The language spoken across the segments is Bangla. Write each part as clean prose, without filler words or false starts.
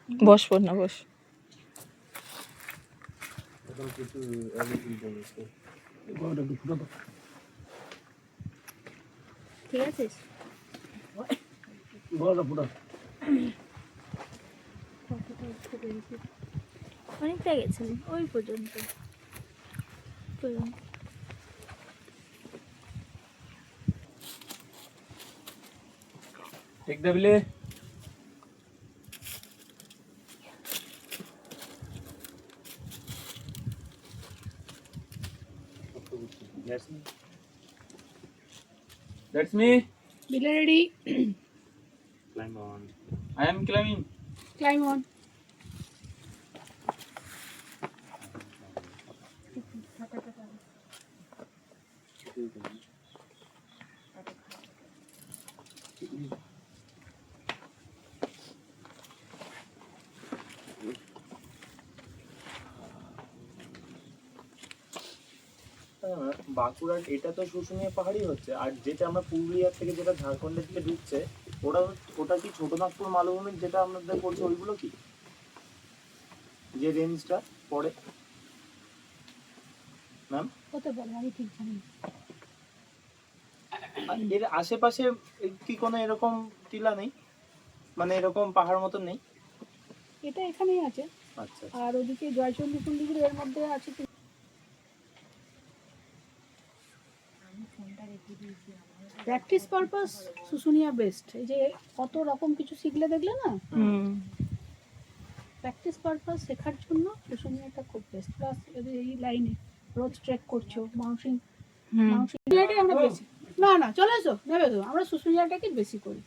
বস না বস। ঠিক আছে অনেকটা গেছে ওই পর্যন্ত। Take the belay. That's me. Belay ready. Climb on. I am climbing. Climb on. বাঁকুড়ার এটা তো শুশুনিয়া পাহাড়ি হচ্ছে, আর যেটা আমরা পুরুলিয়া থেকে যেটা ঝাড়খণ্ডের দিকে ঢুকছে ওটা কি ছোটনাগপুর মালভূমির যেটা আমাদের পড়ছে ওইগুলো কি যে রেঞ্জটা পড়ে ম্যাম? হতে পারে, আমি ঠিক জানি না। এর আশেপাশে কি কোনো এরকম টিলা নেই, মানে এরকম পাহাড় মতন নেই? এটা এখানেই আছে। আচ্ছা, আর ওদিকে জয়চন্ডী কুন্ডিগুলো এর মধ্যে আছে। Practice purpose Susunia best. এই যে কত রকম কিছু শিখলে দেখলে না, প্র্যাকটিস পারপাস শেখার জন্য শুশুনিয়াটা খুব বেস্ট। প্লাস এই লাইনে রোজ ট্রেক করছো শুশুনিয়াটাই আমরা বেশি না চলে এসো নেবে তো, আমরা শুশুনিয়াটাকে বেশি করি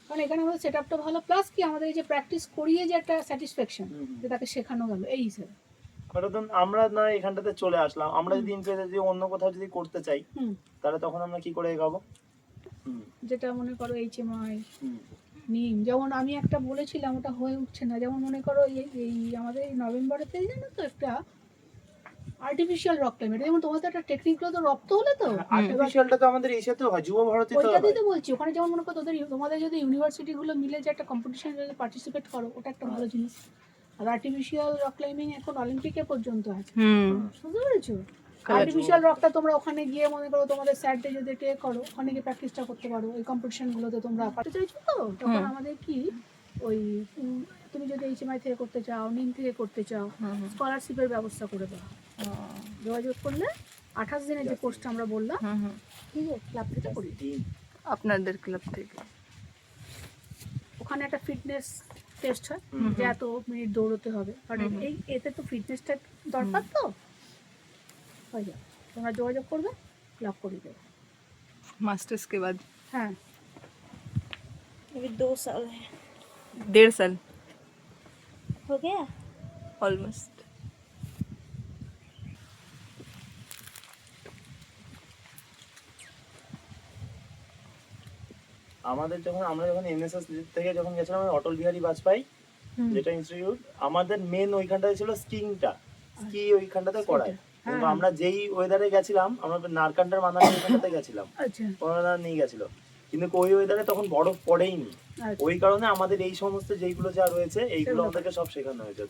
কারণ এখানে আমাদের সেট আপটা ভালো। প্লাস কি আমাদের এই যে প্র্যাকটিস করিয়ে যে একটা স্যাটিসফ্যাকশন যে তাকে শেখানো গেল এই হিসেবে। কারণ আমরা না এখানটাতে চলে আসলাম, আমরা যদি যদি অন্য কোথাও যদি করতে চাই তাহলে তখন আমরা কি করে এগাবো? যেটা মনে করো HMI নিম, যেমন আমি একটা বলেছিলাম ওটা হয়ে উঠছে না। যেমন মনে করো এই আমাদের এই নভেম্বরেতে জানো তো একটা আর্টিফিশিয়াল রক ক্লাইম্বিং, যেমন তোমাদের একটা টেকনিক্যাল তো রপ্ত হলে তো আর্টিফিশিয়ালটা তো আমাদের এশিয়াতেও হয়, যুব ভারতীতে হয়। ওইটাতেই তো বলছি, ওখানে যেমন মনে করো তোমাদের যদি ইউনিভার্সিটি গুলো মিলে যে একটা কম্পিটিশন যদি পার্টিসিপেট করো ওটা একটা ভালো জিনিস। আর আর্টিফিশিয়াল রক ক্লাইম্বিং এখন অলিম্পিকে পর্যন্ত আছে, বুঝতে পেরেছো? আর্টিফিশিয়াল রকটা তোমরা ওখানে গিয়ে মনে করো তোমাদের স্যারডে যদি টে করো ওখানে গিয়ে প্র্যাকটিসটা করতে পারো। এই কম্পিটিশনগুলোতে তোমরা পারতে চাইছো তো তখন আমাদের কি ওই তুমি যদি HMI থেকে করতে চাও, নিম থেকে করতে চাও, স্কলারশিপের ব্যবস্থা করে দেওয়া। যোগাযোগ করলে 28 দিনের যে কোর্সটা আমরা বললাম ঠিক আছে ক্লাব থেকে করি, আপনাদের ক্লাব থেকে। ওখানে একটা ফিটনেস টেস্ট হয় যে এত মিনিট দৌড়তে হবে, কারণ এই এতে তো ফিটনেসটা দরকার তো হয়ে যাবে। তোমরা যোগাযোগ করবে, ক্লাব করিয়ে দেবে। मास्टर्स के बाद हाँ अभी 2 साल है। 1.5 साल हो गया ऑलमोस्ट। আমাদের আমরা যখন এনএসএস থেকে যখন গেছিলাম অটল বিহারী বাজপেয়ী যেটা ইনস্টিটিউট, আমাদের মেন ওইখানটাতে ছিল স্কিংটা, স্কি ওইখানটাতে করায়। কিন্তু আমরা যেই ওয়েদারে গেছিলাম, আমরা নারকান্ডার মানালি ওইখানটাতে গেছিলাম, ওনারা নিয়ে গেছিল, কিন্তু ওই ওয়েদারে তখন বরফ পড়েইনি। ওই কারণে আমাদের এই সমস্ত যেইগুলো যা রয়েছে এইগুলো আমাদেরকে সব শেখানো হয়েছে।